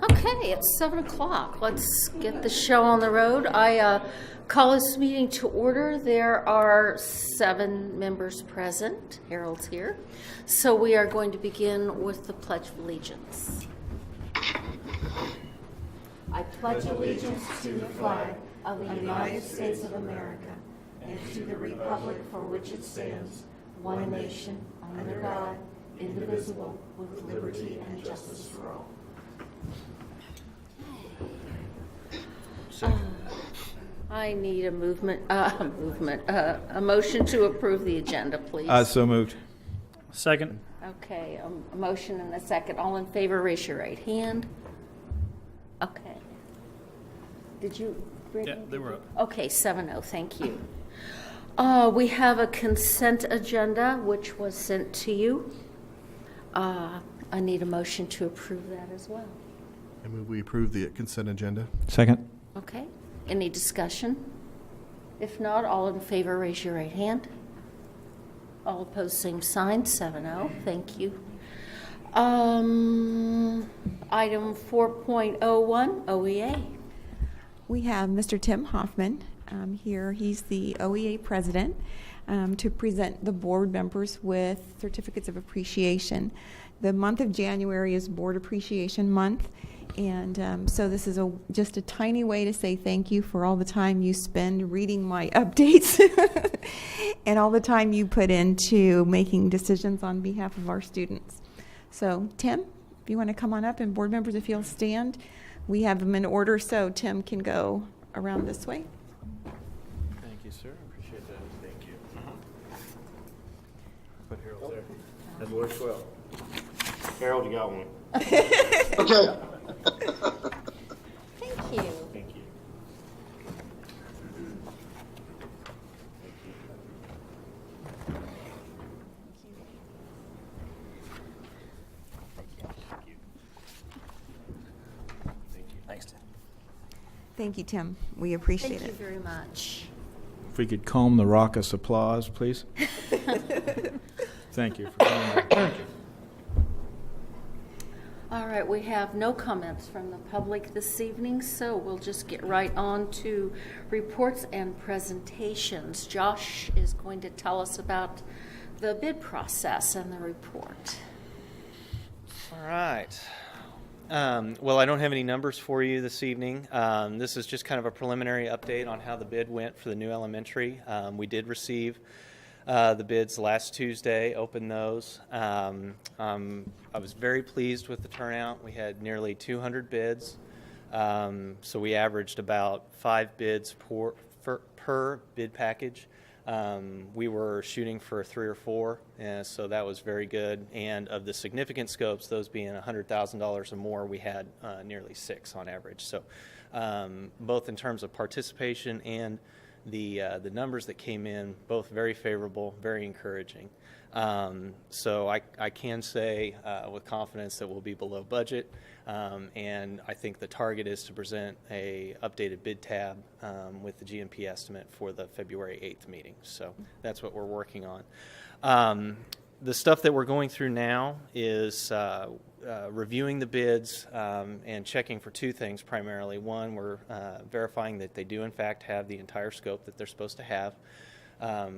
Okay, it's 7 o'clock. Let's get the show on the road. I call this meeting to order. There are 7 members present. Harold's here. So we are going to begin with the Pledge of Allegiance. I pledge allegiance to the flag of the United States of America and to the republic for which it stands, one nation, under God, indivisible, with liberty and justice for all. I need a motion to approve the agenda, please. So moved. Second. Okay, a motion and a second. All in favor, raise your right hand. Okay. Did you? Yeah, they were up. Okay, 7-0, thank you. We have a consent agenda, which was sent to you. I need a motion to approve that as well. I move we approve the consent agenda. Second. Okay, any discussion? If not, all in favor, raise your right hand. All opposed, same sign, 7-0, thank you. Item 4.01, OEA. We have Mr. Tim Hoffman here. He's the OEA president to present the board members with certificates of appreciation. The month of January is Board Appreciation Month, and so this is just a tiny way to say thank you for all the time you spend reading my updates and all the time you put into making decisions on behalf of our students. So, Tim, if you want to come on up, and board members, if you'll stand. We have them in order, so Tim can go around this way. Thank you, sir. Appreciate that. Thank you. Put Harold there. That works well. Harold, you got one. Okay. Thank you. Thank you. Thanks, Tim. Thank you, Tim. We appreciate Thank you it. very much. If we could calm the raucous applause, please. Thank you for calming. Thank you. All right, we have no comments from the public this evening, so we'll just get right on to reports and presentations. Josh is going to tell us about the bid process and the report. All right. Well, I don't have any numbers for you this evening. This is just kind of a preliminary update on how the bid went for the new elementary. We did receive the bids last Tuesday, opened those. I was very pleased with the turnout. We had nearly 200 bids, so we averaged about 5 bids per bid package. We were shooting for 3 or 4, and so that was very good. And of the significant scopes, those being $100,000 or more, we had nearly 6 on average. So both in terms of participation and the numbers that came in, both very favorable, very encouraging. So I can say with confidence that we'll be below budget, and I think the target is to present a updated bid tab with the GMP estimate for the February 8th meeting. So that's what we're working on. The stuff that we're going through now is reviewing the bids and checking for 2 things primarily. One, we're verifying that they do in fact have the entire scope that they're supposed to have.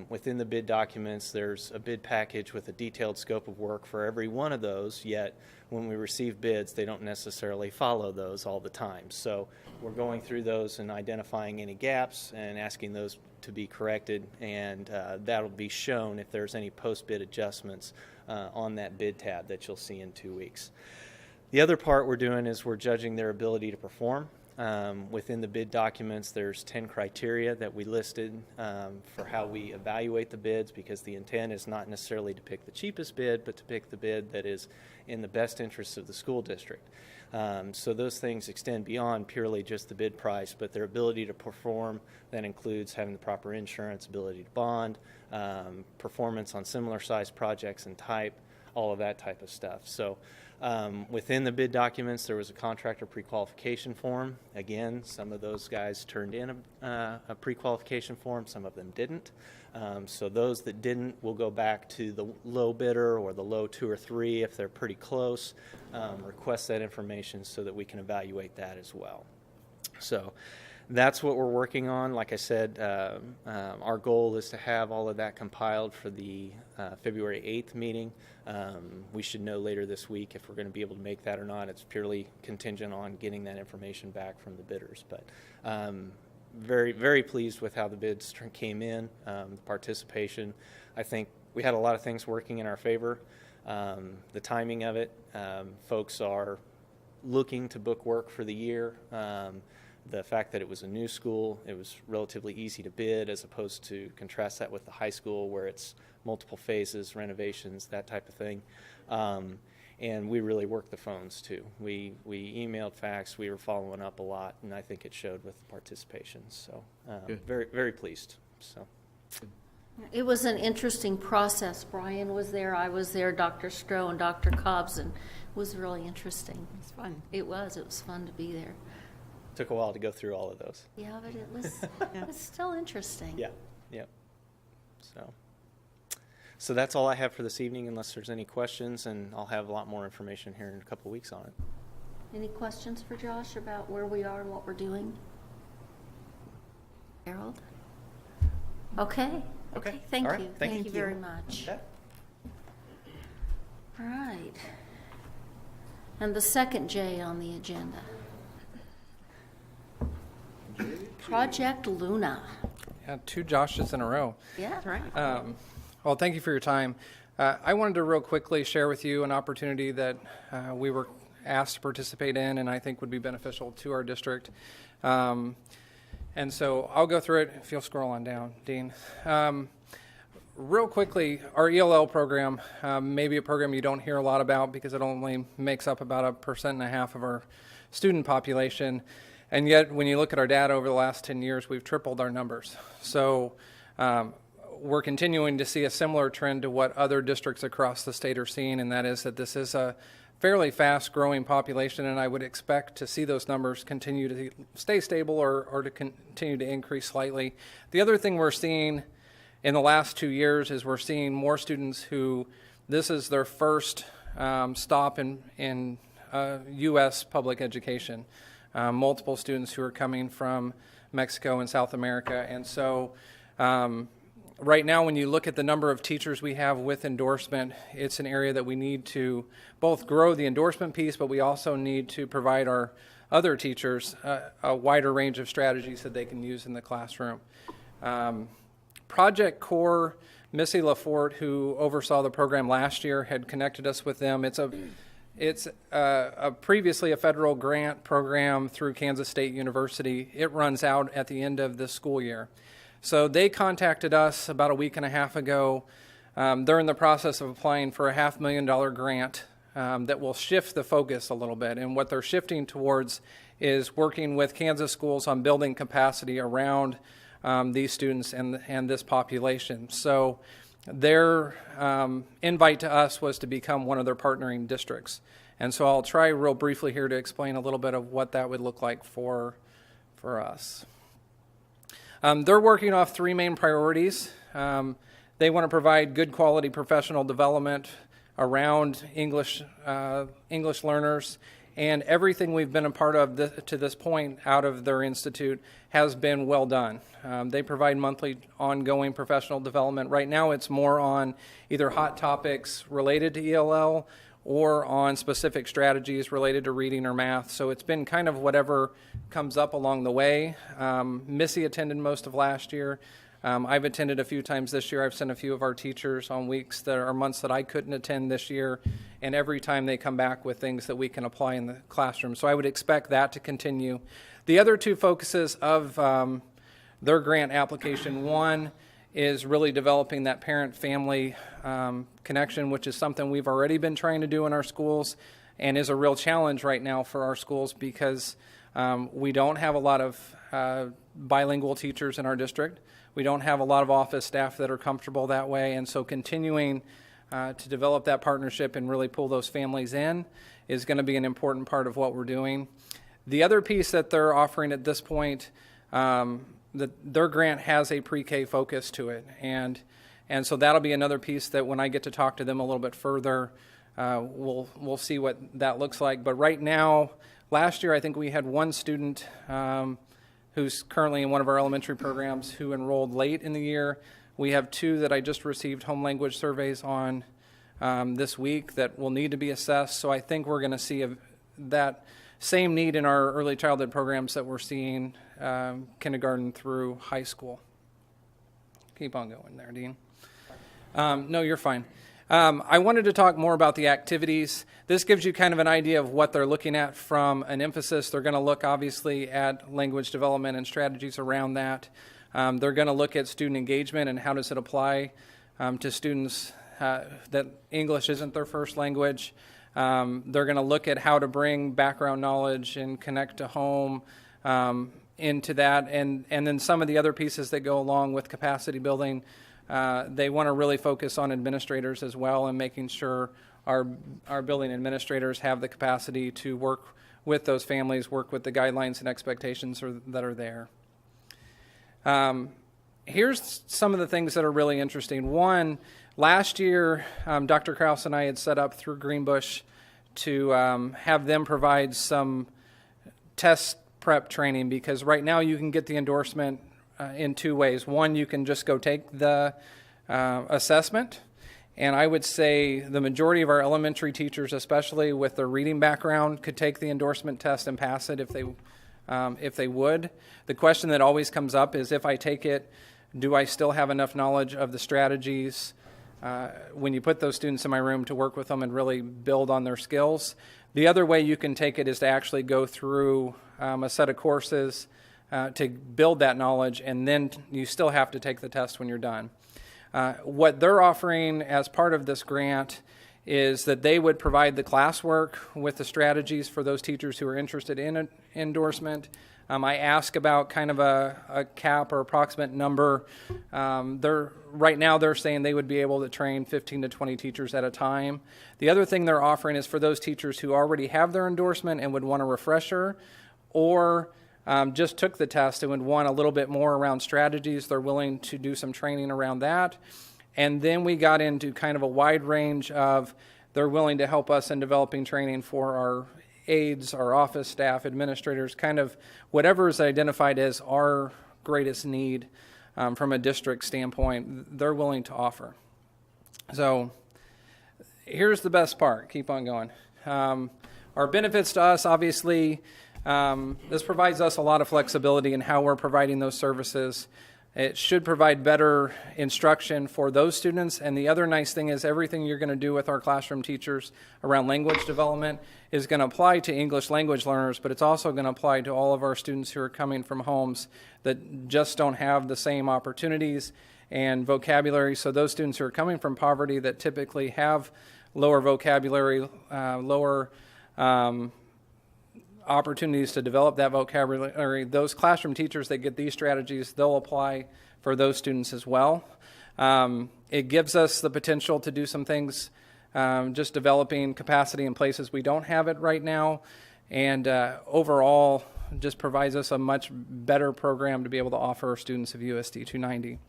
Within the bid documents, there's a bid package with a detailed scope of work for every one of those, yet when we receive bids, they don't necessarily follow those all the time. So we're going through those and identifying any gaps and asking those to be corrected, and that'll be shown if there's any post-bid adjustments on that bid tab that you'll see in 2 weeks. The other part we're doing is we're judging their ability to perform. Within the bid documents, there's 10 criteria that we listed for how we evaluate the bids, because the intent is not necessarily to pick the cheapest bid, but to pick the bid that is in the best interest of the school district. So those things extend beyond purely just the bid price, but their ability to perform. That includes having the proper insurance, ability to bond, performance on similar sized projects and type, all of that type of stuff. So within the bid documents, there was a contractor pre-qualification form. Again, some of those guys turned in a pre-qualification form, some of them didn't. So those that didn't will go back to the low bidder or the low 2 or 3 if they're pretty close, request that information so that we can evaluate that as well. So that's what we're working on. Like I said, our goal is to have all of that compiled for the February 8th meeting. We should know later this week if we're going to be able to make that or not. It's purely contingent on getting that information back from the bidders. But very, very pleased with how the bids came in, the participation. I think we had a lot of things working in our favor. The timing of it, folks are looking to book work for the year. The fact that it was a new school, it was relatively easy to bid, as opposed to contrast that with the high school where it's multiple phases, renovations, that type of thing. And we really worked the phones too. We emailed, faxed, we were following up a lot, and I think it showed with the participation. So very, very pleased. So. It was an interesting process. Brian was there, I was there, Dr. Stroh and Dr. Cobbs, and it was really interesting. It was fun. It was fun to be there. Took a while to go through all of those. Yeah, but it was it's still interesting. Yeah, yeah. So that's all I have for this evening, unless there's any questions, and I'll have a lot more information here in a couple of weeks on it. Any questions for Josh about where we are and what we're doing? Harold? Okay. Okay. Thank All right. you. Thank Thank you. you very much. Okay. All right. And the second J on the agenda. Project Luna. Yeah, 2 Joshes in a row. Yeah. That's right. Well, thank you for your time. I wanted to real quickly share with you an opportunity that we were asked to participate in and I think would be beneficial to our district. And so I'll go through it if you'll scroll on down, Dean. Real quickly, our ELL program may be a program you don't hear a lot about because it only makes up about 1.5% of our student population. And yet, when you look at our data over the last 10 years, we've tripled our numbers. So we're continuing to see a similar trend to what other districts across the state are seeing, and that is that this is a fairly fast-growing population, and I would expect to see those numbers continue to stay stable or to continue to increase slightly. The other thing we're seeing in the last 2 years is we're seeing more students who this is their first stop in U.S. public education. Multiple students who are coming from Mexico and South America. And so right now, when you look at the number of teachers we have with endorsement, it's an area that we need to both grow the endorsement piece, but we also need to provide our other teachers a wider range of strategies that they can use in the classroom. Project Core, Missy Lafort, who oversaw the program last year, had connected us with them. It's previously a federal grant program through Kansas State University. It runs out at the end of this school year. So they contacted us about a week and a half ago. They're in the process of applying for a $500,000 grant that will shift the focus a little bit. And what they're shifting towards is working with Kansas schools on building capacity around these students and this population. So their invite to us was to become one of their partnering districts. And so I'll try real briefly here to explain a little bit of what that would look like for us. They're working off 3 main priorities. They want to provide good quality professional development around English learners, and everything we've been a part of to this point out of their institute has been well done. They provide monthly ongoing professional development. Right now it's more on either hot topics related to ELL or on specific strategies related to reading or math. So it's been kind of whatever comes up along the way. Missy attended most of last year. I've attended a few times this year. I've sent a few of our teachers on weeks that are months that I couldn't attend this year, and every time they come back with things that we can apply in the classroom. So I would expect that to continue. The other 2 focuses of their grant application, one is really developing that parent-family connection, which is something we've already been trying to do in our schools and is a real challenge right now for our schools because we don't have a lot of bilingual teachers in our district. We don't have a lot of office staff that are comfortable that way, and so continuing to develop that partnership and really pull those families in is going to be an important part of what we're doing. The other piece that they're offering at this point, their grant has a pre-K focus to it, and so that'll be another piece that when I get to talk to them a little bit further, we'll see what that looks like. But right now, last year I think we had one student who's currently in one of our elementary programs who enrolled late in the year. We have two that I just received home language surveys on this week that will need to be assessed. So I think we're going to see that same need in our early childhood programs that we're seeing kindergarten through high school. Keep on going there, Dean. No, you're fine. I wanted to talk more about the activities. This gives you kind of an idea of what they're looking at from an emphasis. They're going to look obviously at language development and strategies around that. They're going to look at student engagement and how does it apply to students that English isn't their first language. They're going to look at how to bring background knowledge and connect to home into that, and then some of the other pieces that go along with capacity building. They want to really focus on administrators as well and making sure our building administrators have the capacity to work with those families, work with the guidelines and expectations that are there. Here's some of the things that are really interesting. One, last year, Dr. Krause and I had set up through Greenbush to have them provide some test prep training, because right now you can get the endorsement in two ways. One, you can just go take the assessment, and I would say the majority of our elementary teachers, especially with their reading background, could take the endorsement test and pass it if they would. The question that always comes up is, if I take it, do I still have enough knowledge of the strategies when you put those students in my room to work with them and really build on their skills? The other way you can take it is to actually go through a set of courses to build that knowledge, and then you still have to take the test when you're done. What they're offering as part of this grant is that they would provide the classwork with the strategies for those teachers who are interested in an endorsement. I ask about kind of a cap or approximate number. Right now they're saying they would be able to train 15 to 20 teachers at a time. The other thing they're offering is for those teachers who already have their endorsement and would want a refresher, or just took the test and would want a little bit more around strategies. They're willing to do some training around that. And then we got into kind of a wide range of, they're willing to help us in developing training for our aides, our office staff, administrators, kind of whatever is identified as our greatest need from a district standpoint, they're willing to offer. So here's the best part. Keep on going. Our benefits to us, obviously, this provides us a lot of flexibility in how we're providing those services. It should provide better instruction for those students. And the other nice thing is everything you're going to do with our classroom teachers around language development is going to apply to English language learners, but it's also going to apply to all of our students who are coming from homes that just don't have the same opportunities and vocabulary. So those students who are coming from poverty that typically have lower vocabulary, lower opportunities to develop that vocabulary, those classroom teachers that get these strategies, they'll apply for those students as well. It gives us the potential to do some things, just developing capacity in places we don't have it right now, and overall just provides us a much better program to be able to offer our students of USD290.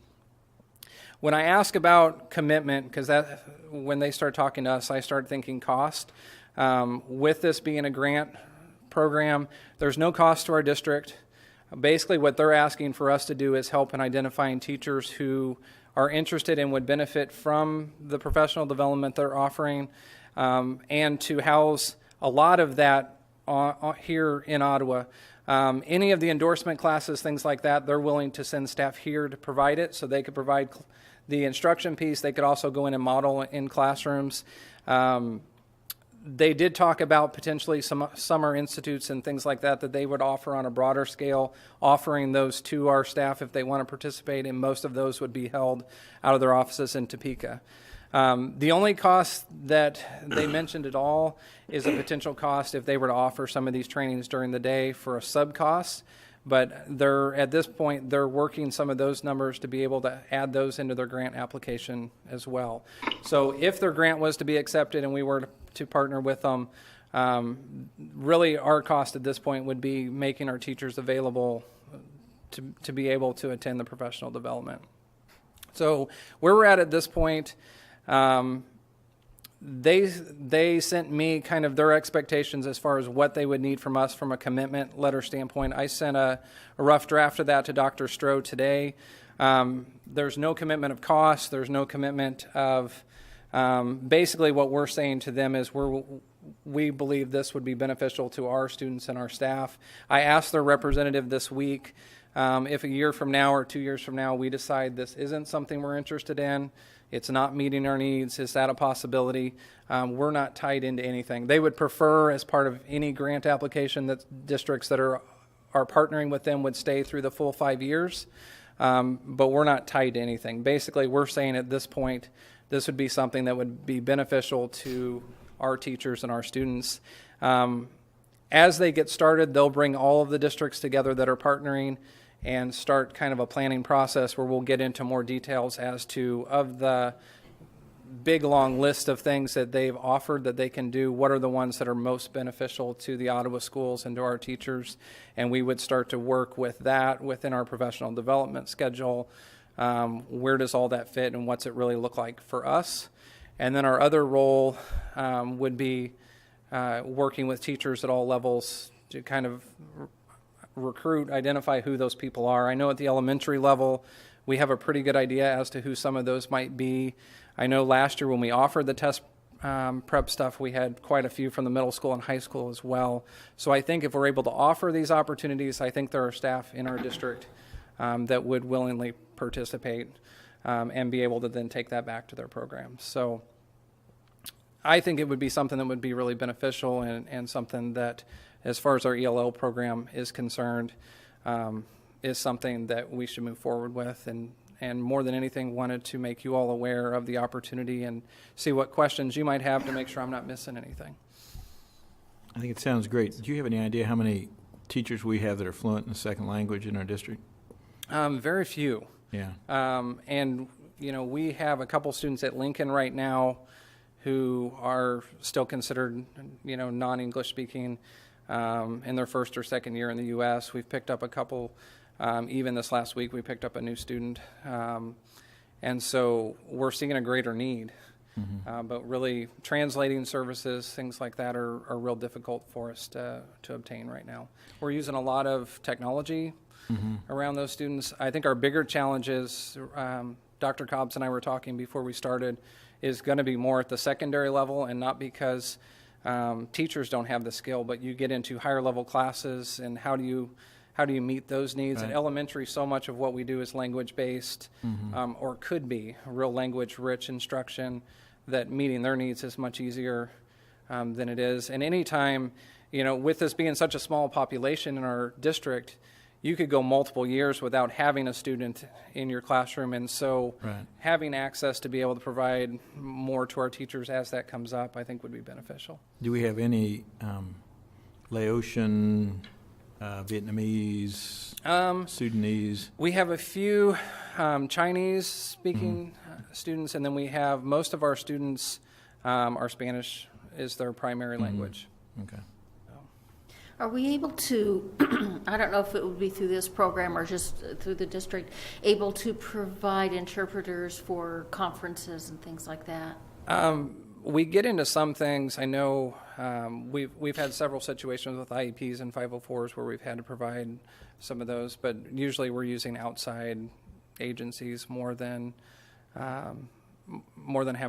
When I ask about commitment, because that when they start talking to us, I start thinking cost. With this being a grant program, there's no cost to our district. Basically, what they're asking for us to do is help in identifying teachers who are interested and would benefit from the professional development they're offering, and to house a lot of that here in Ottawa. Any of the endorsement classes, things like that, they're willing to send staff here to provide it, so they could provide the instruction piece. They could also go in and model in classrooms. They did talk about potentially some summer institutes and things like that they would offer on a broader scale, offering those to our staff if they want to participate, and most of those would be held out of their offices in Topeka. The only cost that they mentioned at all is a potential cost if they were to offer some of these trainings during the day for a sub-cost. But at this point, they're working some of those numbers to be able to add those into their grant application as well. So if their grant was to be accepted and we were to partner with them, really our cost at this point would be making our teachers available to be able to attend the professional development. So where we're at this point, they sent me kind of their expectations as far as what they would need from us from a commitment letter standpoint. I sent a rough draft of that to Dr. Stroh today. There's no commitment of cost. There's no commitment of basically what we're saying to them is we believe this would be beneficial to our students and our staff. I asked their representative this week if a year from now or 2 years from now we decide this isn't something we're interested in, it's not meeting our needs, is that a possibility? We're not tied into anything. They would prefer, as part of any grant application, that districts that are partnering with them would stay through the full 5 years, but we're not tied to anything. Basically, we're saying at this point, this would be something that would be beneficial to our teachers and our students. As they get started, they'll bring all of the districts together that are partnering and start kind of a planning process where we'll get into more details as to, of the big long list of things that they've offered that they can do, what are the ones that are most beneficial to the Ottawa schools and to our teachers, and we would start to work with that within our professional development schedule. Where does all that fit and what's it really look like for us? And then our other role would be working with teachers at all levels to kind of recruit, identify who those people are. I know at the elementary level, we have a pretty good idea as to who some of those might be. I know last year when we offered the test prep stuff, we had quite a few from the middle school and high school as well. So I think if we're able to offer these opportunities, I think there are staff in our district that would willingly participate and be able to then take that back to their programs. So I think it would be something that would be really beneficial and something that, as far as our ELL program is concerned, is something that we should move forward with, and more than anything wanted to make you all aware of the opportunity and see what questions you might have to make sure I'm not missing anything. I think it sounds great. Do you have any idea how many teachers we have that are fluent in a second language in our district? Very few. Yeah. And, you know, we have a couple students at Lincoln right now who are still considered, you know, non-English speaking in their first or second year in the U.S. We've picked up a couple, even this last week we picked up a new student. And so we're seeing a greater need. But really translating services, things like that are real difficult for us to obtain right now. We're using a lot of technology around those students. I think our bigger challenge is, Dr. Cobbs and I were talking before we started, is going to be more at the secondary level, and not because teachers don't have the skill, but you get into higher level classes and how do you meet those needs? Right. At elementary, so much of what we do is language-based, or could be real language-rich instruction, that meeting their needs is much easier than it is. And anytime, you know, with this being such a small population in our district, you could go multiple years without having a student in your classroom. And so Right. having access to be able to provide more to our teachers as that comes up, I think would be beneficial. Do we have any Laotian, Vietnamese, Sudanese? We have a few Chinese-speaking students, and then we have most of our students are Spanish is their primary language. Okay. Are we able to, I don't know if it would be through this program or just through the district, able to provide interpreters for conferences and things like that? We get into some things. I know we've had several situations with IEPs and 504s where we've had to provide some of those, but usually we're using outside agencies more than having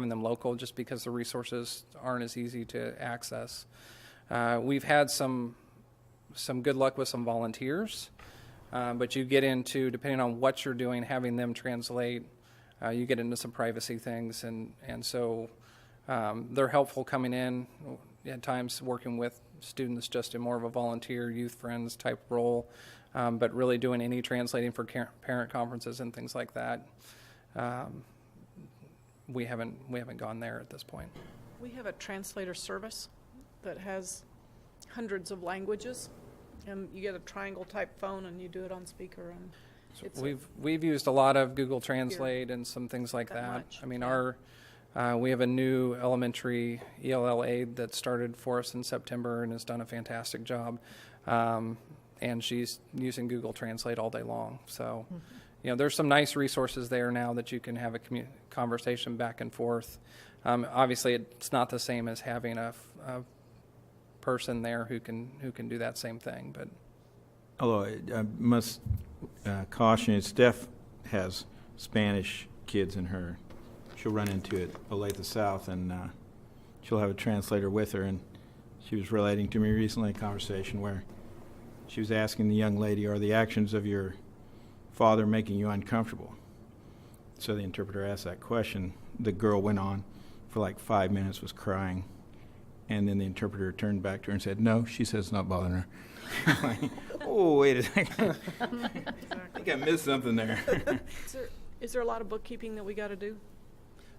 them local, just because the resources aren't as easy to access. We've had some good luck with some volunteers, but you get into, depending on what you're doing, having them translate, you get into some privacy things, and so they're helpful coming in at times, working with students just in more of a volunteer, youth friends type role, but really doing any translating for parent conferences and things like that. We haven't gone there at this point. We have a translator service that has hundreds of languages, And you get a triangle type phone and you do it on speaker and it's We've used a lot of Google Translate and some things like that that. much, I mean, yeah. we have a new elementary ELL aide that started for us in September and has done a fantastic job. And she's using Google Translate all day long. So, there's some nice resources there now that you can have a conversation back and forth. Obviously, it's not the same as having a person there who can do that same thing, but. Although I must caution you, Steph has Spanish kids in her. She'll run into it at Olathe South, and she'll have a translator with her. And she was relating to me recently a conversation where she was asking the young lady, "Are the actions of your father making you uncomfortable?" So the interpreter asked that question. The girl went on for like 5 minutes, was crying. And then the interpreter turned back to her and said, "No," she says, "it's not bothering her." I'm like, oh, wait a second. I think I missed something there. Is there a lot of bookkeeping that we got to do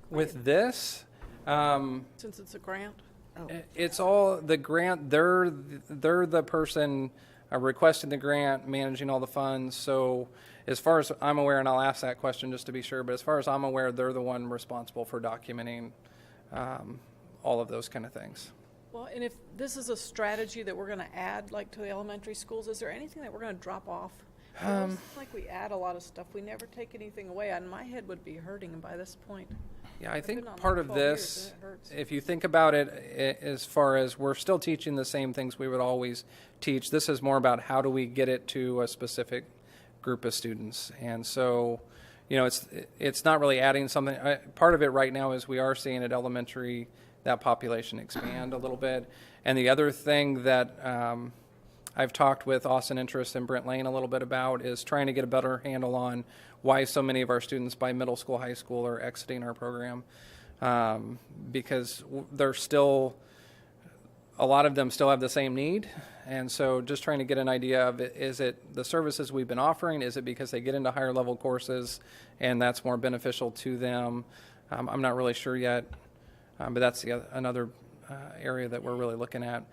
With this, since it's a grant? it's all the grant. They're the person requesting the grant, managing all the funds. So as far as I'm aware, and I'll ask that question just to be sure, but as far as I'm aware, they're the one responsible for documenting all of those kind of things. Well, and if this is a strategy that we're going to add, like to the elementary schools, is there anything that we're going to drop off? It feels like we add a lot of stuff. We never take anything away. And my head would be hurting by this point. Yeah, I I've think been on part like of 12 years, this, and it hurts. if you think about it, as far as we're still teaching the same things we would always teach, this is more about how do we get it to a specific group of students. And so, it's not really adding something. Part of it right now is we are seeing at elementary that population expand a little bit. And the other thing that I've talked with Austin Interest and Brent Lane a little bit about is trying to get a better handle on why so many of our students by middle school, high school are exiting our program. Because they're still, a lot of them still have the same need. And so just trying to get an idea of is it the services we've been offering? Is it because they get into higher level courses and that's more beneficial to them? I'm not really sure yet. But that's another area that we're really looking at.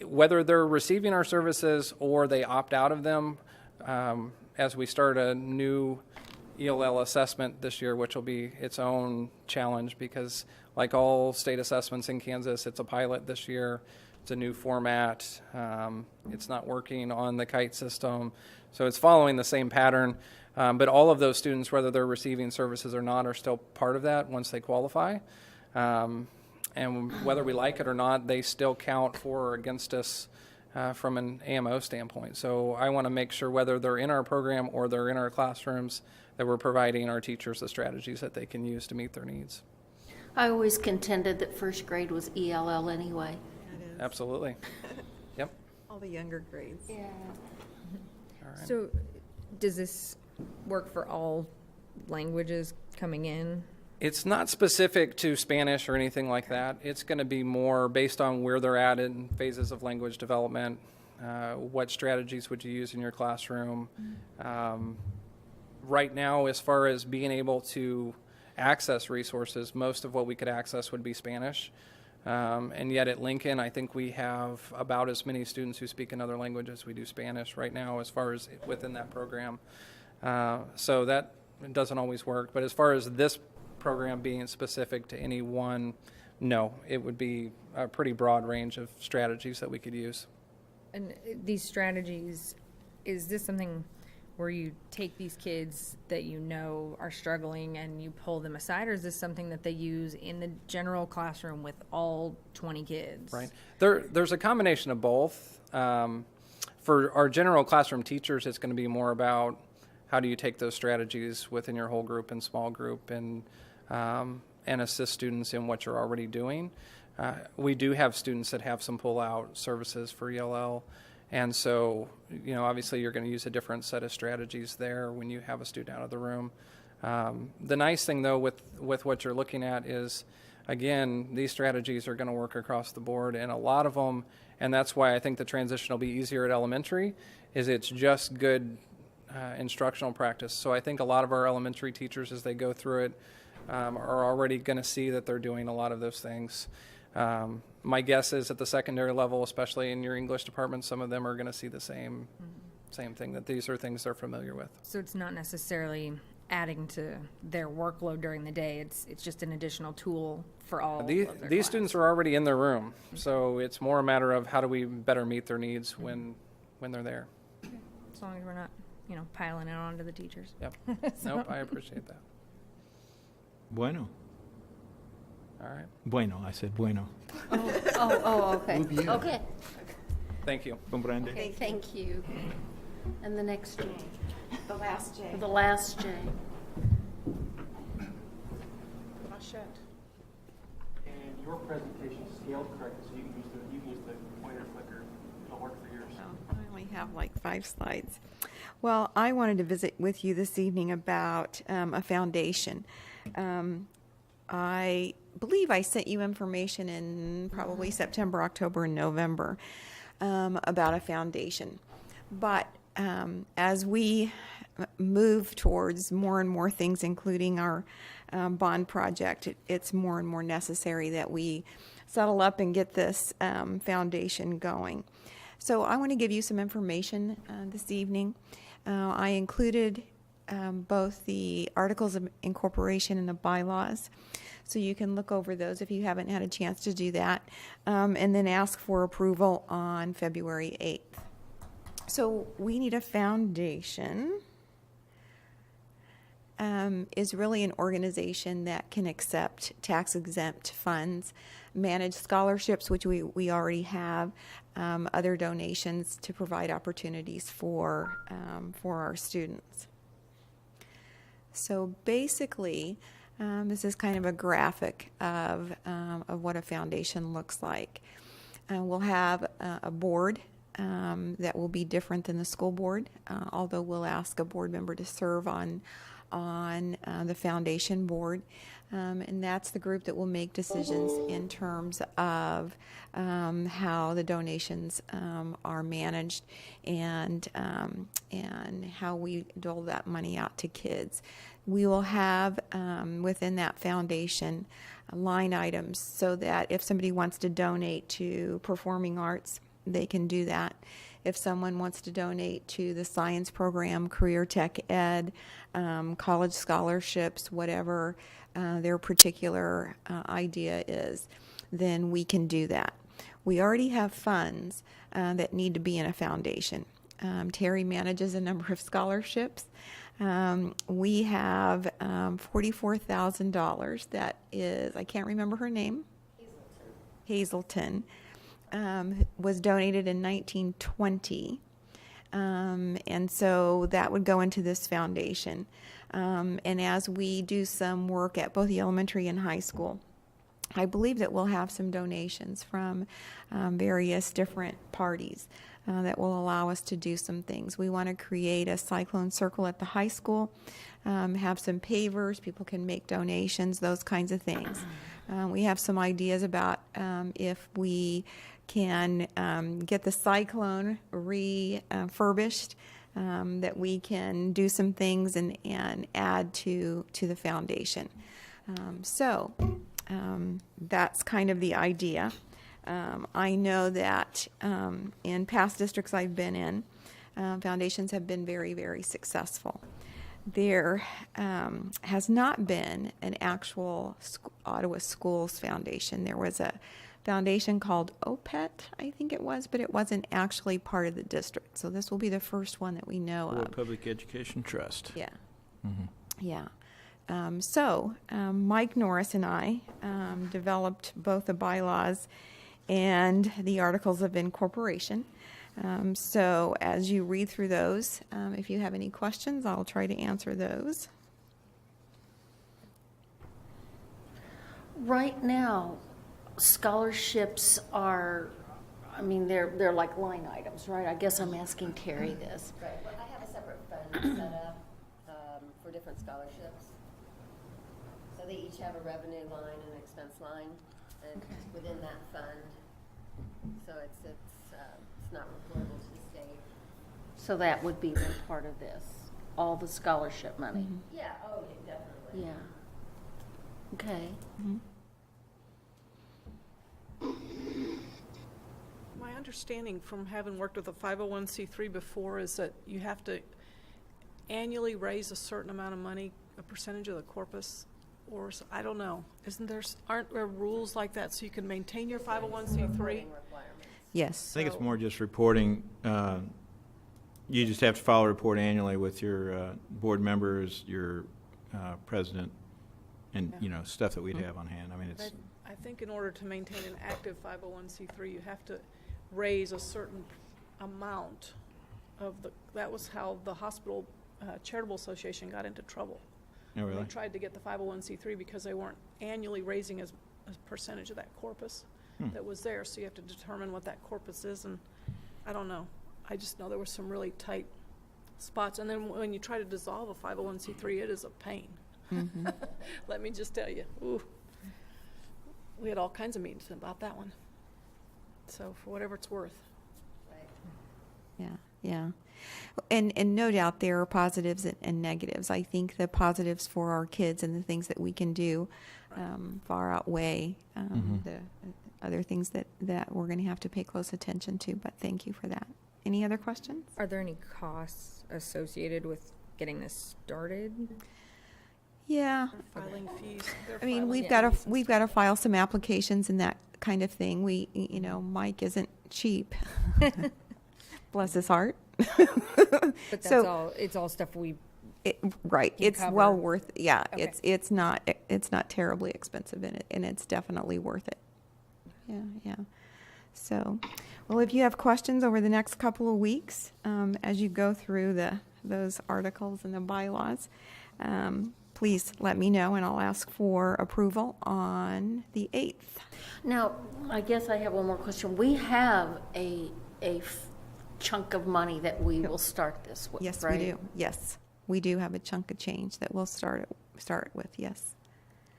Whether they're receiving our services or they opt out of them, as we start a new ELL assessment this year, which will be its own challenge because like all state assessments in Kansas, it's a pilot this year. It's a new format. It's not working on the KITE system. So it's following the same pattern. But all of those students, whether they're receiving services or not, are still part of that once they qualify. And whether we like it or not, they still count for or against us from an AMO standpoint. So I want to make sure whether they're in our program or they're in our classrooms that we're providing our teachers the strategies that they can use to meet their needs. I always contended that first grade was ELL anyway. Absolutely. Yep. All the younger grades. Yeah. All right. So does this work for all languages coming in? It's not specific to Spanish or anything like that. It's going to be more based on where they're at in phases of language development. What strategies would you use in your classroom? Right now, as far as being able to access resources, most of what we could access would be Spanish. And yet at Lincoln, I think we have about as many students who speak another language as we do Spanish right now as far as within that program. So that doesn't always work. But as far as this program being specific to any one, no, it would be a pretty broad range of strategies that we could use. And these strategies, is this something where you take these kids that you know are struggling and you pull them aside, or is this something that they use in the general classroom with all 20 kids? Right. There's a combination of both. For our general classroom teachers, it's going to be more about how do you take those strategies within your whole group and small group and assist students in what you're already doing. We do have students that have some pull-out services for ELL. And so, obviously you're going to use a different set of strategies there when you have a student out of the room. The nice thing, though, with what you're looking at is, again, these strategies are going to work across the board, and a lot of them, and that's why I think the transition will be easier at elementary, is it's just good instructional practice. So I think a lot of our elementary teachers, as they go through it, are already going to see that they're doing a lot of those things. My guess is at the secondary level, especially in your English department, some of them are going to see the same thing, that these are things they're familiar with. So it's not necessarily adding to their workload during the day. It's just an additional tool for all of their These students are already in their room, so it's more a matter of how do we better meet their needs when they're there. As long as we're not, piling it onto the teachers. Yep. Nope, I appreciate that. Bueno. All right. Bueno, I said bueno. Okay. Okay. Thank you. Comprende? Okay, thank you. And the next J. The last J. The last J. Plachette. And your presentation scaled correctly, so you can use the pointer clicker. It'll work for yours. I only have like 5 slides. Well, I wanted to visit with you this evening about a foundation. I believe I sent you information in probably September, October, and November about a foundation. But as we move towards more and more things, including our bond project, it's more and more necessary that we settle up and get this foundation going. So I want to give you some information this evening. I included both the articles of incorporation and the bylaws, so you can look over those if you haven't had a chance to do that, and then ask for approval on February 8th. So we need a foundation. Is really an organization that can accept tax-exempt funds, manage scholarships, which we already have, other donations to provide opportunities for our students. So basically, this is kind of a graphic of what a foundation looks like. We'll have a board that will be different than the school board, although we'll ask a board member to serve on the foundation board, and that's the group that will make decisions in terms of how the donations are managed and how we dole that money out to kids. We will have within that foundation line items so that if somebody wants to donate to performing arts, they can do that. If someone wants to donate to the science program, career tech ed, college scholarships, whatever their particular idea is, then we can do that. We already have funds that need to be in a foundation. Terry manages a number of scholarships. We have $44,000 that is, I can't remember her name. Hazelton. Was donated in 1920, and so that would go into this foundation. And as we do some work at both the elementary and high school, I believe that we'll have some donations from various different parties that will allow us to do some things. We want to create a cyclone circle at the high school, have some pavers, people can make donations, those kinds of things. We have some ideas about if we can get the cyclone refurbished, that we can do some things and add to the foundation. So that's kind of the idea. I know that in past districts I've been in, foundations have been very, very successful. There has not been an actual Ottawa Schools Foundation. There was a foundation called OPET, I think it was, but it wasn't actually part of the district. So this will be the first one that we know Or of. Public Education Trust. Yeah. Mm-hmm. Yeah. Mike Norris and I developed both the bylaws and the articles of incorporation. So as you read through those, if you have any questions, I'll try to answer those. Right now, scholarships are, they're like line items, right? I guess I'm asking Terry this. Right, well, I have a separate fund set up for different scholarships. So they each have a revenue line and an expense line, and within that fund, so it's not reportable to the state. So that would be then part of this, all the scholarship money. Mm-hmm. Yeah, oh, yeah, definitely. Yeah. Okay. Mm-hmm. understanding from having worked with a 501c3 before is that you have to annually raise a certain amount of money, a percentage of the corpus, or I don't know. Aren't there rules like that so you can maintain your 501c3? Yes. I think it's more just reporting. You just have to file a report annually with your board members, your president, and, stuff that we'd have on hand. I mean, it's, I think in order to maintain an active 501c3, you have to raise a certain amount of that was how the hospital charitable association got into trouble. oh, really? They tried to get the 501c3 because they weren't annually raising as a percentage of that corpus that was there. So you have to determine what that corpus is, and I don't know. I just know there were some really tight spots. And then when you try to dissolve a 501c3, it is a pain. Mm-hmm. Let me just tell you. Ooh. We had all kinds of meetings about that one. So for whatever it's worth. Yeah, yeah. And no doubt there are positives and negatives. I think the positives for our kids and the things that we can do far outweigh the other things that we're going to have to pay close attention to. But thank you for that. Any other questions? Are there any costs associated with getting this started? Yeah. Filing fees. I mean, we've got to file some applications and that kind of thing. Mike isn't cheap. Bless his heart. But that's So- it's all stuff we Right. can It's cover. well worth. Yeah. Okay. It's not terribly expensive in it, and it's definitely worth it. Yeah. Yeah. So, well, if you have questions over the next couple of weeks, as you go through those articles and the bylaws, please let me know, and I'll ask for approval on the 8th. Now, I guess I have one more question. We have a chunk of money that we will start this with, Yes, right? we do. Yes, we do have a chunk of change that we'll start with. Yes.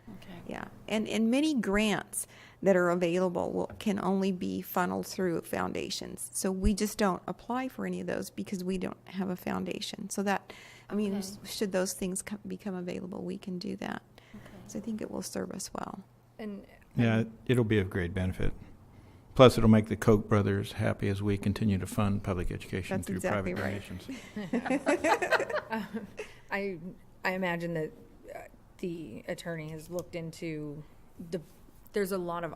Okay. Yeah, and many grants that are available can only be funneled through foundations. So we just don't apply for any of those because we don't have a foundation. So that, Okay. should those things become available, we can do that. Okay. So I think it will serve us well. and Yeah, it'll be of great benefit. Plus, it'll make the Koch brothers happy as we continue to fund public education That's through exactly private right. donations. I imagine that the attorney has looked into there's a lot of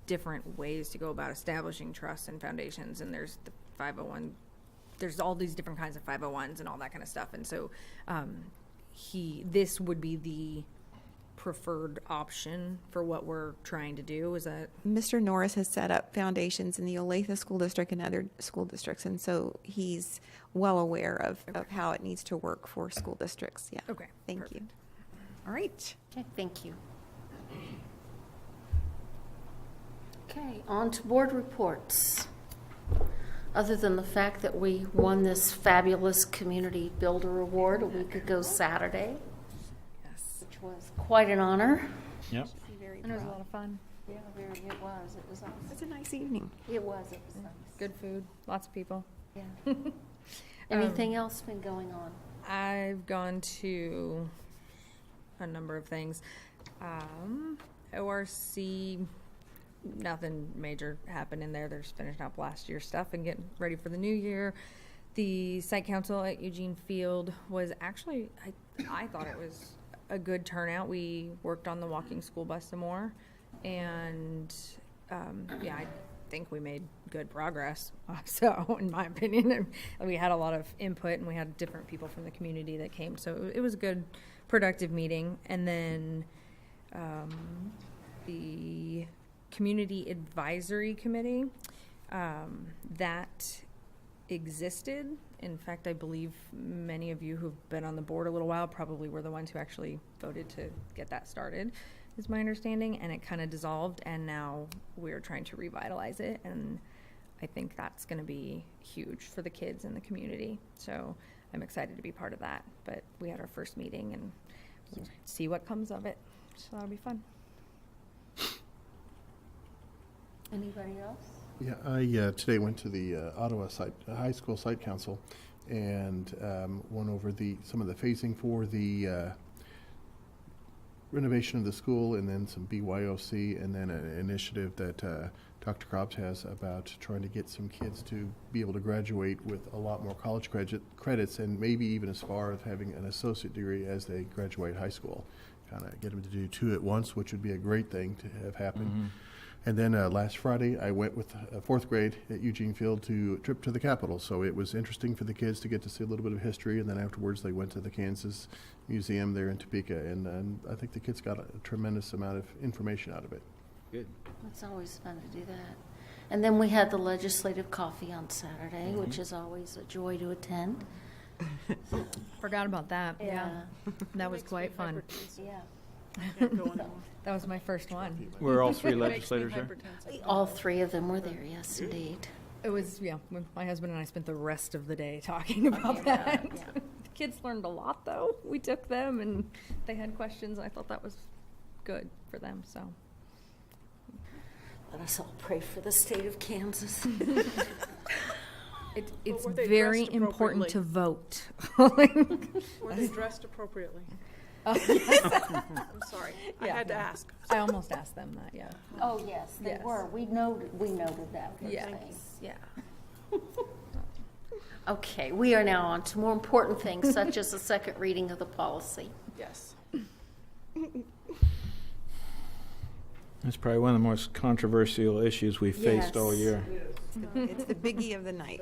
different ways to go about establishing trusts and foundations, and there's the 501, there's all these different kinds of 501s and all that kind of stuff, and so this would be the preferred option for what we're trying to do. Is that Mr. Norris has set up foundations in the Olathe School District and other school districts, and so he's well aware of how it needs to work for school districts. Yeah. okay? Thank you. Perfect. All right. Okay, thank you. Okay, on to board reports. Other than the fact that we won this fabulous Community Builder Award a week ago Saturday, Yes, which was quite an honor. Yep. Very and it was a proud. lot of fun. Yeah, it was. It was awesome. It's a nice evening. It was nice. Good food, lots of people. Yeah. Anything else been going on? I've gone to a number of things. ORC, nothing major happened in there. They're just finishing up last year's stuff and getting ready for the new year. The site council at Eugene Field was actually, I thought it was a good turnout. We worked on the walking school bus some more, and yeah, I think we made good progress. So, in my opinion, we had a lot of input, and we had different people from the community that came. So it was a good, productive meeting. And then the Community Advisory Committee, that existed. In fact, I believe many of you who've been on the board a little while probably were the ones who actually voted to get that started, is my understanding, and it kind of dissolved, and now we're trying to revitalize it, and I think that's going to be huge for the kids in the community. So I'm excited to be part of that. But we had our first meeting, and we'll see what comes of it. So that'll be fun. Anybody else? Yeah, I today went to the Ottawa High School Site Council and went over some of the phasing for the renovation of the school, and then some BYOC, and then an initiative that Dr. Krobbs has about trying to get some kids to be able to graduate with a lot more college credits and maybe even as far as having an associate degree as they graduate high school. Kind of get them to do 2 at once, which would be a great thing to have happen. Mm-hmm. And then last Friday, I went with 4th grade at Eugene Field to a trip to the Capitol. So it was interesting for the kids to get to see a little bit of history. And then afterwards, they went to the Kansas Museum there in Topeka. And I think the kids got a tremendous amount of information out of it. Good. It's always fun to do that. And then we had the legislative coffee on Saturday, which is always a joy to attend. Forgot about that. Yeah. That was Makes quite me fun. hypertensive. Yeah. I can't go anymore. That was my first one. Were all 3 Makes me legislators there? hypertensive. All 3 of them were there, yes, indeed. It was, yeah, when my husband and I spent the rest of the day talking about that. yeah. The kids learned a lot, though. We took them, and they had questions. I thought that was good for them, so. Let us all pray for the state of Kansas. It's were they very dressed important to appropriately? vote. Were they dressed appropriately? Oh, I'm sorry. I Yeah. had to ask. I almost asked them that, yeah. Oh, yes, they Yes. were. We noted that. Yes, Thanks. yeah. Okay, we are now on to more important things, such as the second reading of the policy. Yes. That's probably one of the most controversial issues we've faced all Yes. year. It's the biggie of the night.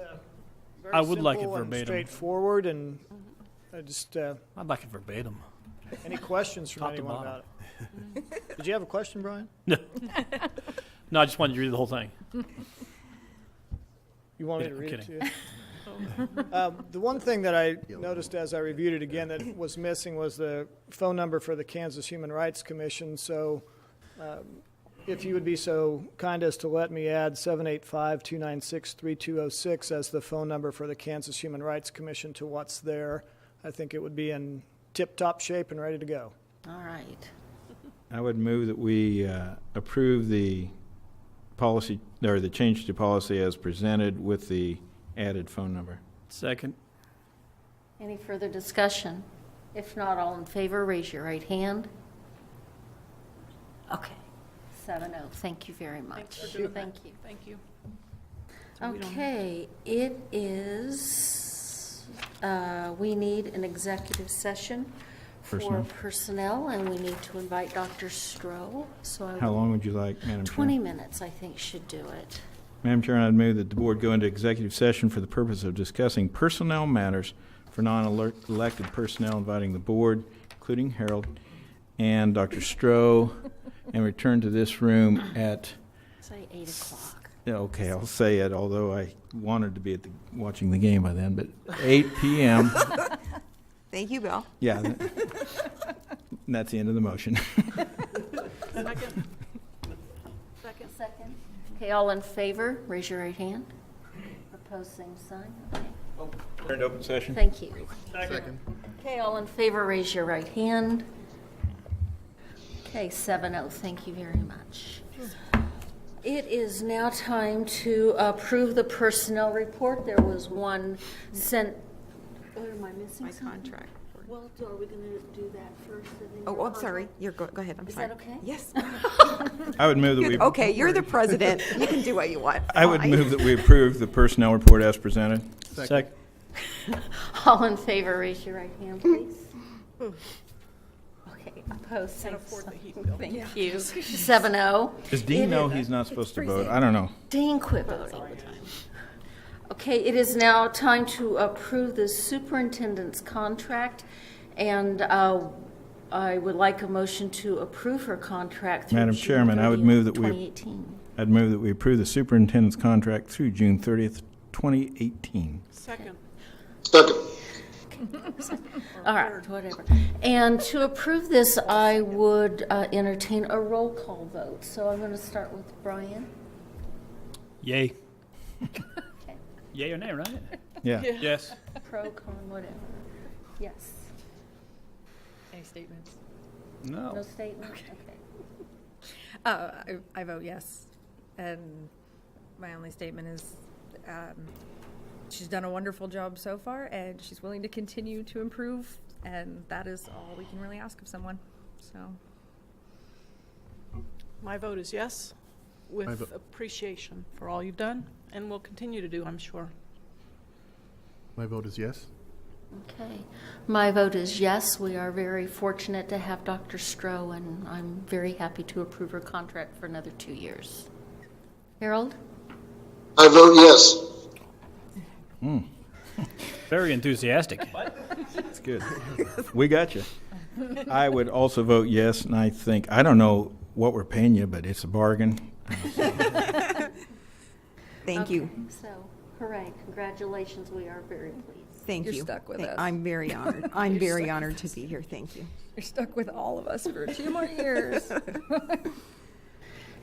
Very I would like it simple and verbatim. straightforward, and I just, I'd like it verbatim. any questions from Top to anyone bottom. about it? Did you have a question, Brian? No, I just wanted you to read the whole thing. You want me Yeah, to I'm read it to kidding. you? The one thing that I noticed as I reviewed it again that was missing was the phone number for the Kansas Human Rights Commission. So if you would be so kind as to let me add 785-296-3206 as the phone number for the Kansas Human Rights Commission to what's there, I think it would be in tip-top shape and ready to go. All right. I would move that we approve the policy, or the change to policy as presented with the added phone number. Second. Any further discussion? If not, all in favor, raise your right hand. Okay, 7-0. Thank you very much. Thanks for doing that. Thank you. Thank you. So we don't have- Okay, it is, we need an executive session for Personnel. personnel, and we need to invite Dr. Stroh. So I How would- long would you like, Madam Chair? 20 minutes, I think, should do it. Madam Chair, I'd move that the board go into executive session for the purpose of discussing personnel matters for non-elected personnel, inviting the board, including Harold and Dr. Stroh, and return to this room at, Say 8 o'clock. yeah, okay, I'll say it, although I wanted to be at watching the game by then, but 8 p.m. Thank you, Bill. Yeah, and that's the end of the motion. Second? Second. Okay, all in favor, raise your right hand. Opposed, same sign. Okay. Turned open session. Thank you. Second. Okay, all in favor, raise your right hand. Okay, 7-0, thank you very much. It is now time to approve the personnel report. There was one sent, what am I missing? My something? contract. Well, are we going to do that first? and then Oh, your I'm sorry. contract? Go ahead. I'm Is sorry. that okay? Yes. I would move that we. Okay, you're the president. You can do what you want. I would Fine. move that we approve the personnel report as presented. Second. All in favor, raise your right hand, please. Okay, opposed, same Can't afford the sign. heat bill. Thank you. 7-0. Does Dean know he's not supposed to vote? I don't know. Dean quit voting. Okay, it is now time to approve the superintendent's contract, and I would like a motion to approve her contract through Madam June Chairman, I would 30th, move that we- 2018. I'd move that we approve the superintendent's contract through June 30th, 2018. Second. All right, whatever. And to approve this, I would entertain a roll call vote. So I'm going to start with Brian. Yay. Okay. Yay or nay, right? Yeah. Yes. Pro, con, whatever. Yes. Any statements? No No. statement? Okay. I vote yes. And my only statement is she's done a wonderful job so far, and she's willing to continue to improve, and that is all we can really ask of someone. So, My vote is yes. with appreciation for all you've done and will continue to do, I'm sure. My vote is yes. Okay. My vote is yes. We are very fortunate to have Dr. Stroh, and I'm very happy to approve her contract for another 2 years. Harold? I vote yes. Very enthusiastic. That's good. We got you. I would also vote yes, and I think, I don't know what we're paying you, but it's a bargain. Thank you. So, hooray. Congratulations. We are very pleased. Thank You're you. stuck with us. I'm very honored. I'm very honored to be here. Thank you. You're stuck with all of us for 2 more years.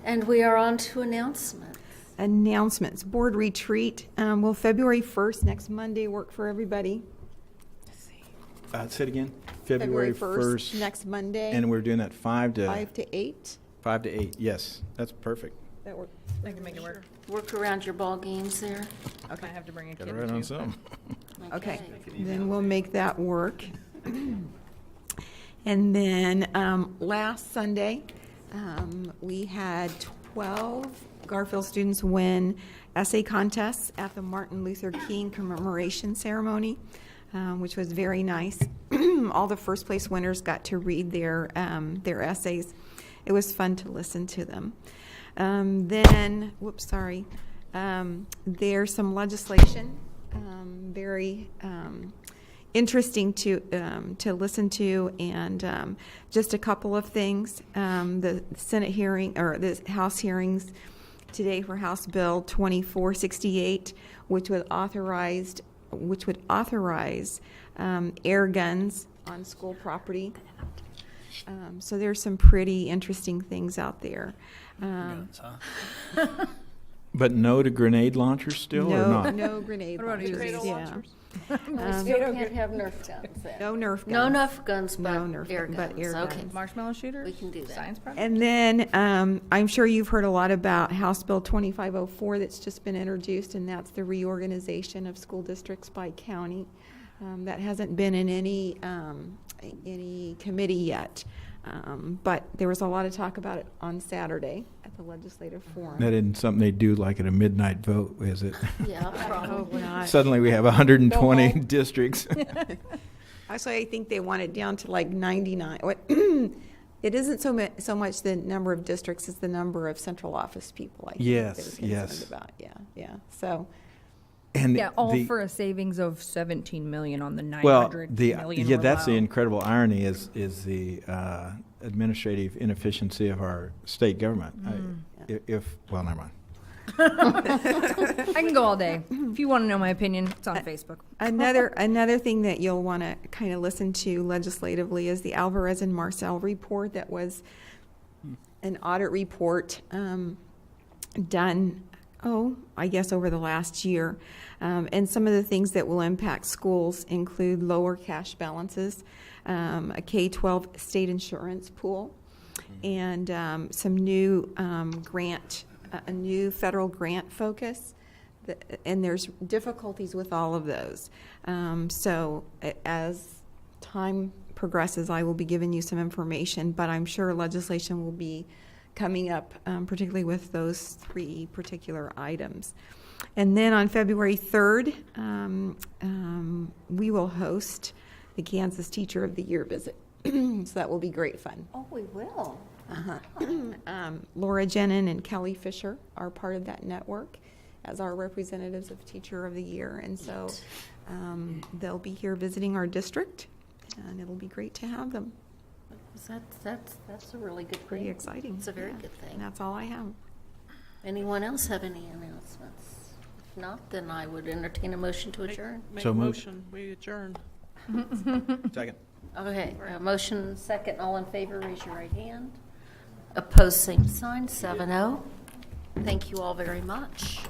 And we are on to announcements. Announcements. Board retreat. Will February 1st, next Monday, work for everybody? Say it again. February 1st. Next Monday. And we're doing that 5 to 8. 5 to 8. Yes, that's perfect. That works. I can make it work. Work around your ball games there. Okay. I have to bring a Got kid it right on too. something. Okay. Then we'll make that work. And then last Sunday, we had 12 Garfield students win essay contests at the Martin Luther King commemoration ceremony, which was very nice. All the first place winners got to read their essays. It was fun to listen to them. Then, there's some legislation, very interesting to listen to, and just a couple of things. The Senate hearing, or the House hearings today for House Bill 2468, which would authorize air guns on school property. So there's some pretty interesting things out there. Guns, huh? But no to grenade launchers still, or not? No grenade What about launchers. Uzis? Yeah. We still can't have Nerf guns then. No Nerf guns. No Nerf guns, but No Nerf air gun- guns. but air Okay. guns. Marshmallow shooters? We can do that. Science project? And then I'm sure you've heard a lot about House Bill 2504 that's just been introduced, and that's the reorganization of school districts by county. That hasn't been in any committee yet, but there was a lot of talk about it on Saturday at the legislative forum. That isn't something they do like at a midnight vote, is it? Yeah, I probably. hope not. Suddenly we have 120 No. districts. Actually, I think they want it down to like 99. It isn't so much the number of districts as the number of central office people, I think Yes, they're concerned yes. about. Yeah. So, And Yeah, all the- for a savings of 17 million on the 900 well, million. yeah, we're that's the allowed. incredible irony is the administrative inefficiency of our state government. Well, never mind. I can go all day. If you want to know my opinion, it's on Facebook. another thing that you'll want to kind of listen to legislatively is the Alvarez and Marcel report. That was an audit report done, I guess over the last year. And some of the things that will impact schools include lower cash balances, a K-12 state insurance pool, and some new a new federal grant focus. And there's difficulties with all of those. So as time progresses, I will be giving you some information, but I'm sure legislation will be coming up, particularly with those 3 particular items. And then on February 3rd, we will host the Kansas Teacher of the Year visit. So that will be great fun. Oh, we will. Laura Jenin and Kelly Fisher are part of that network as our representatives of Teacher of the Year. And so they'll be here visiting our district, and it'll be great to have them. That's a really good Pretty thing. exciting. It's a very Yeah. good And thing. that's all I have. Anyone else have any announcements? If not, then I would entertain a motion to adjourn. Make So a moved. motion, we adjourn. Second. Okay, motion second, all in favor, raise your right hand. Opposed, same sign, 7-0. Thank you all very much.